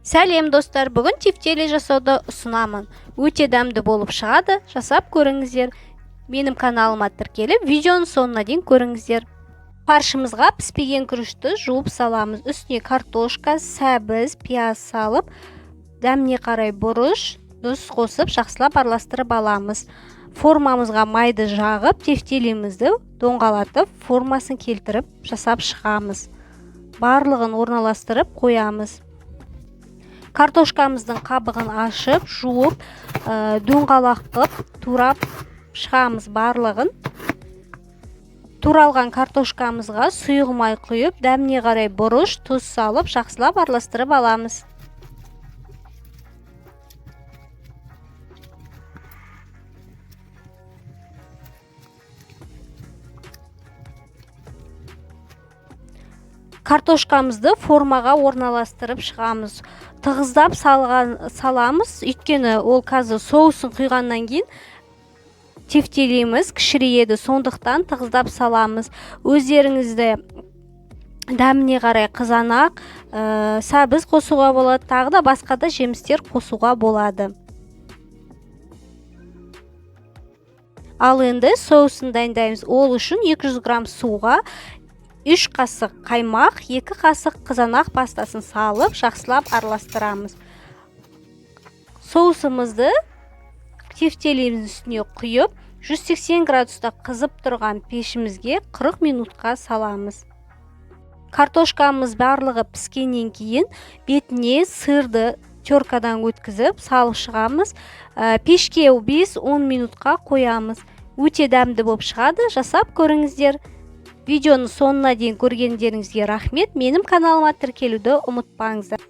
Сәлем достар, бүгін тефтели жасауды ұсынамын. Өте дәмді болып шығады, жасап көріңіздер. Менің каналыма тіркеліп, видеоның соңына дейін көріңіздер. Фаршымызға піспеген күрішті жуып саламыз. Үстіне картошка, сәбіз, пияз салып, дәміне қарай бұрыш, тұз қосып, жақсылап араластырып аламыз. Формамызға майды жағып, тефтелимізді доңғалатып, формасын келтіріп, жасап шығамыз. Барлығын орналастырып қоямыз. Картошкамыздың қабығын ашып, жуып, доңғалақ қып, турап шығамыз барлығын. Туралған картошкамызға сұйық май құйып, дәміне қарай бұрыш, тұз салып, жақсылап араластырып аламыз. Картошкамызды формаға орналастырып шығамыз. Тығыздап саламыз, өйткені ол қазір соусын құйғаннан кейін тефтелиміз кішірейеді, сондықтан тығыздап саламыз. Өздеріңізді дәміне қарай қызанақ, сәбіз қосуға болады, тағы да басқа да жемістер қосуға болады. Ал енді соусын дайындаймыз. Ол үшін 200 грамм суға 3 қасық қаймақ, 2 қасық қызанақ пастасын салып, жақсылап араластырамыз. Соусымызды тефтелиміздің үстіне құйып, 180 градуста қызып тұрған пешімізге 40 минутқа саламыз. Картошкамыз барлығы піскеннен кейін бетіне сырды теркадан өткізіп, салып шығамыз. Пешке 5-10 минутқа қоямыз. Өте дәмді болып шығады, жасап көріңіздер. Видеоның соңына дейін көргендеріңізге рахмет. Менің каналыма тіркелуді ұмытпаңыздар.